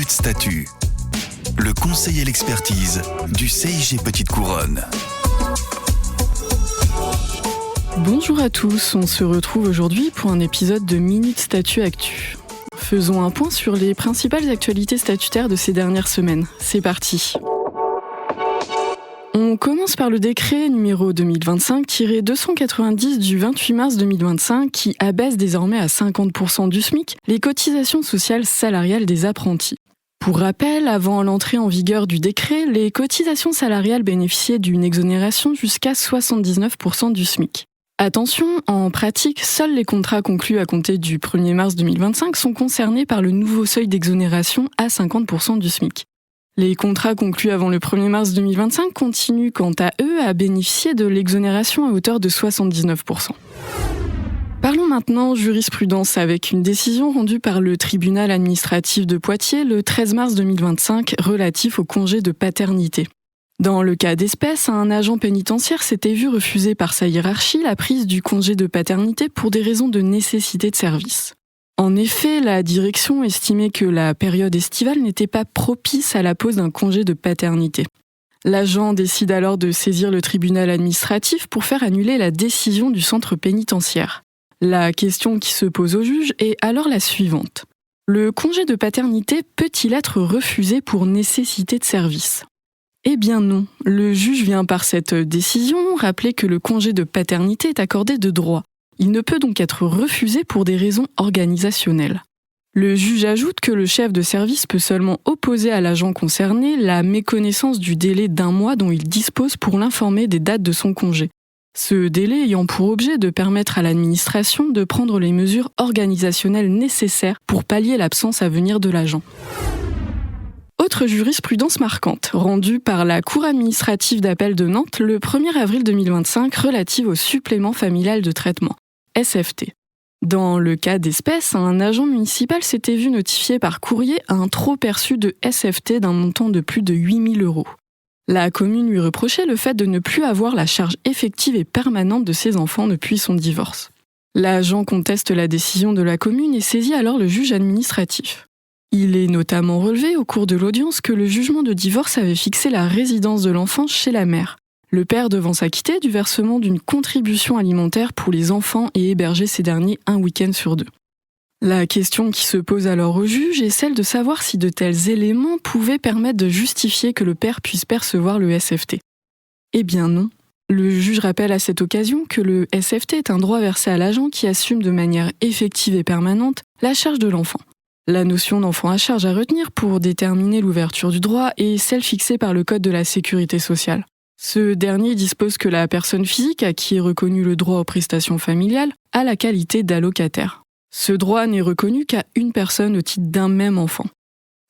Minute Statut. Le conseil et l'expertise du CIG Petite Couronne. Bonjour à tous, on se retrouve aujourd'hui pour un épisode de Minute Statut Actu. Faisons un point sur les principales actualités statutaires de ces dernières semaines. C'est parti. On commence par le décret numéro 2025-290 du 28 mars 2025 qui abaisse désormais à 50% du SMIC les cotisations sociales salariales des apprentis. Pour rappel, avant l'entrée en vigueur du décret, les cotisations salariales bénéficiaient d'une exonération jusqu'à 79% du SMIC. Attention, en pratique, seuls les contrats conclus à compter du 1er mars 2025 sont concernés par le nouveau seuil d'exonération à 50% du SMIC. Les contrats conclus avant le 1er mars 2025 continuent quant à eux à bénéficier de l'exonération à hauteur de 79%. Parlons maintenant jurisprudence avec une décision rendue par le tribunal administratif de Poitiers le 13 mars 2025 relatif au congé de paternité. Dans le cas d'espèce, un agent pénitentiaire s'était vu refuser par sa hiérarchie la prise du congé de paternité pour des raisons de nécessité de service. En effet, la direction estimait que la période estivale n'était pas propice à la pose d'un congé de paternité. L'agent décide alors de saisir le tribunal administratif pour faire annuler la décision du centre pénitentiaire. La question qui se pose au juge est alors la suivante. Le congé de paternité peut-il être refusé pour nécessité de service ? Eh bien non, le juge vient par cette décision rappeler que le congé de paternité est accordé de droit. Il ne peut donc être refusé pour des raisons organisationnelles. Le juge ajoute que le chef de service peut seulement opposer à l'agent concerné la méconnaissance du délai d'1 mois dont il dispose pour l'informer des dates de son congé. Ce délai ayant pour objet de permettre à l'administration de prendre les mesures organisationnelles nécessaires pour pallier l'absence à venir de l'agent. Autre jurisprudence marquante, rendue par la Cour administrative d'appel de Nantes le 1er avril 2025 relative au supplément familial de traitement, SFT. Dans le cas d'espèce, un agent municipal s'était vu notifier par courrier un trop perçu de SFT d'un montant de plus de 8 000 €. La commune lui reprochait le fait de ne plus avoir la charge effective et permanente de ses enfants depuis son divorce. L'agent conteste la décision de la commune et saisit alors le juge administratif. Il est notamment relevé au cours de l'audience que le jugement de divorce avait fixé la résidence de l'enfant chez la mère, le père devant s'acquitter du versement d'une contribution alimentaire pour les enfants et héberger ces derniers un week-end sur 2. La question qui se pose alors au juge est celle de savoir si de tels éléments pouvaient permettre de justifier que le père puisse percevoir le SFT. Eh bien non. Le juge rappelle à cette occasion que le SFT est un droit versé à l'agent qui assume de manière effective et permanente la charge de l'enfant. La notion d'enfant à charge à retenir pour déterminer l'ouverture du droit est celle fixée par le Code de la Sécurité sociale. Ce dernier dispose que la personne physique à qui est reconnu le droit aux prestations familiales a la qualité d'allocataire. Ce droit n'est reconnu qu'à une personne au titre d'un même enfant.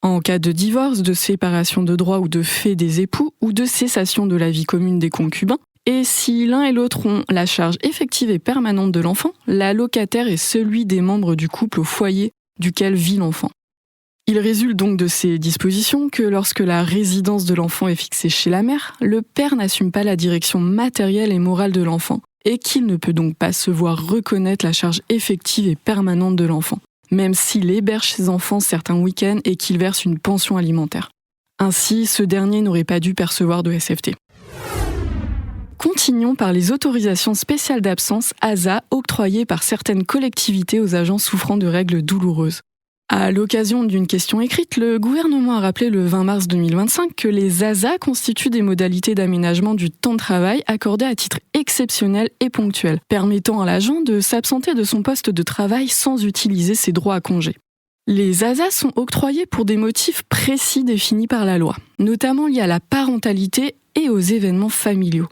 En cas de divorce, de séparation de droit ou de fait des époux ou de cessation de la vie commune des concubins, et si l'un et l'autre ont la charge effective et permanente de l'enfant, l'allocataire est celui des membres du couple au foyer duquel vit l'enfant. Il résulte donc de ces dispositions que lorsque la résidence de l'enfant est fixée chez la mère, le père n'assume pas la direction matérielle et morale de l'enfant et qu'il ne peut donc pas se voir reconnaître la charge effective et permanente de l'enfant, même s'il héberge ses enfants certains week-ends et qu'il verse une pension alimentaire. Ainsi, ce dernier n'aurait pas dû percevoir de SFT. Continuons par les autorisations spéciales d'absence ASA octroyées par certaines collectivités aux agents souffrant de règles douloureuses. À l'occasion d'une question écrite, le gouvernement a rappelé le 20 mars 2025 que les ASA constituent des modalités d'aménagement du temps de travail accordées à titre exceptionnel et ponctuel, permettant à l'agent de s'absenter de son poste de travail sans utiliser ses droits à congé. Les ASA sont octroyés pour des motifs précis définis par la loi, notamment liés à la parentalité et aux événements familiaux.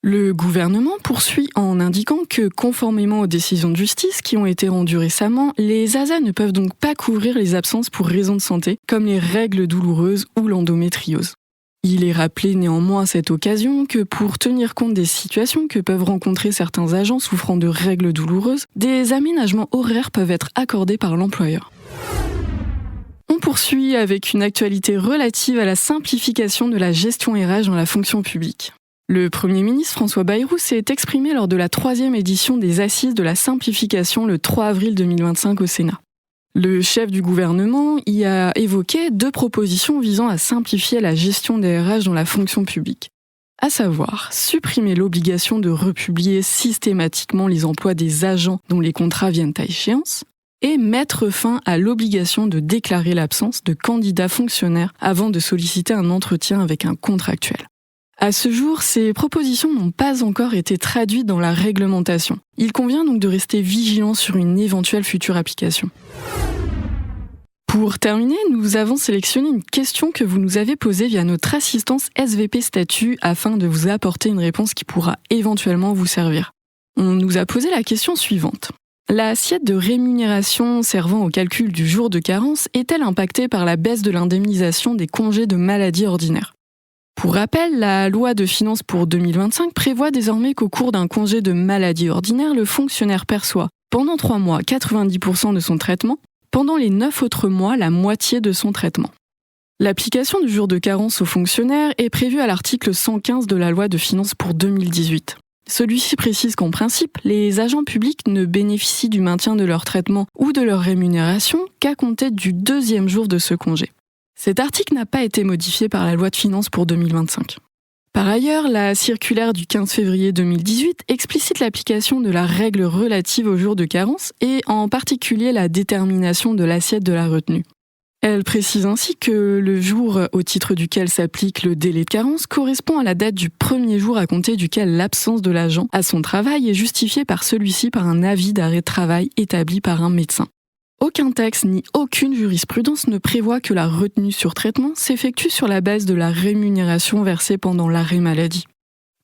Le gouvernement poursuit en indiquant que, conformément aux décisions de justice qui ont été rendues récemment, les ASA ne peuvent donc pas couvrir les absences pour raisons de santé, comme les règles douloureuses ou l'endométriose. Il est rappelé néanmoins à cette occasion que pour tenir compte des situations que peuvent rencontrer certains agents souffrant de règles douloureuses, des aménagements horaires peuvent être accordés par l'employeur. On poursuit avec une actualité relative à la simplification de la gestion RH dans la fonction publique. Le Premier ministre François Bayrou s'est exprimé lors de la 3e édition des Assises de la simplification le 3 avril 2025 au Sénat. Le chef du gouvernement y a évoqué 2 propositions visant à simplifier la gestion des RH dans la fonction publique. À savoir, supprimer l'obligation de republier systématiquement les emplois des agents dont les contrats viennent à échéance, et mettre fin à l'obligation de déclarer l'absence de candidats fonctionnaires avant de solliciter un entretien avec un contractuel. À ce jour, ces propositions n'ont pas encore été traduites dans la réglementation. Il convient donc de rester vigilant sur une éventuelle future application. Pour terminer, nous avons sélectionné une question que vous nous avez posée via notre assistance SVP Statut afin de vous apporter une réponse qui pourra éventuellement vous servir. On nous a posé la question suivante. L'assiette de rémunération servant au calcul du jour de carence est-elle impactée par la baisse de l'indemnisation des congés de maladie ordinaires ? Pour rappel, la loi de finances pour 2025 prévoit désormais qu'au cours d'un congé de maladie ordinaire, le fonctionnaire perçoit pendant 3 mois 90% de son traitement, pendant les 9 autres mois la moitié de son traitement. L'application du jour de carence aux fonctionnaires est prévue à l'article 115 de la loi de finances pour 2018. Celui-ci précise qu'en principe, les agents publics ne bénéficient du maintien de leur traitement ou de leur rémunération qu'à compter du 2e jour de ce congé. Cet article n'a pas été modifié par la loi de finances pour 2025. Par ailleurs, la circulaire du 15 février 2018 explicite l'application de la règle relative au jour de carence et en particulier la détermination de l'assiette de la retenue. Elle précise ainsi que le jour au titre duquel s'applique le délai de carence correspond à la date du 1er jour à compter duquel l'absence de l'agent à son travail est justifiée par celui-ci par un avis d'arrêt de travail établi par un médecin. Aucun texte ni aucune jurisprudence ne prévoit que la retenue sur traitement s'effectue sur la base de la rémunération versée pendant l'arrêt maladie.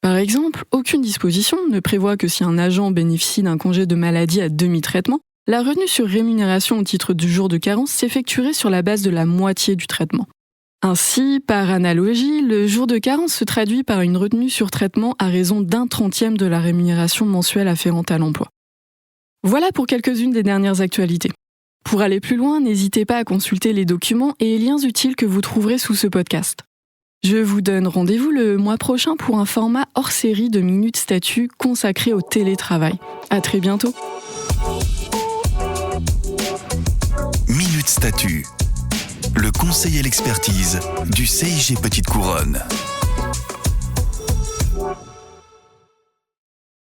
Par exemple, aucune disposition ne prévoit que si un agent bénéficie d'un congé de maladie à demi-traitement, la retenue sur rémunération au titre du jour de carence s'effectuerait sur la base de la moitié du traitement. Ainsi, par analogie, le jour de carence se traduit par une retenue sur traitement à raison d'1/30 de la rémunération mensuelle afférente à l'emploi. Voilà pour quelques-unes des dernières actualités. Pour aller plus loin, n'hésitez pas à consulter les documents et liens utiles que vous trouverez sous ce podcast. Je vous donne rendez-vous le mois prochain pour un format hors série de Minutes Statut consacré au télétravail. À très bientôt. Minutes Statut, le conseil et l'expertise du CIG Petite Couronne.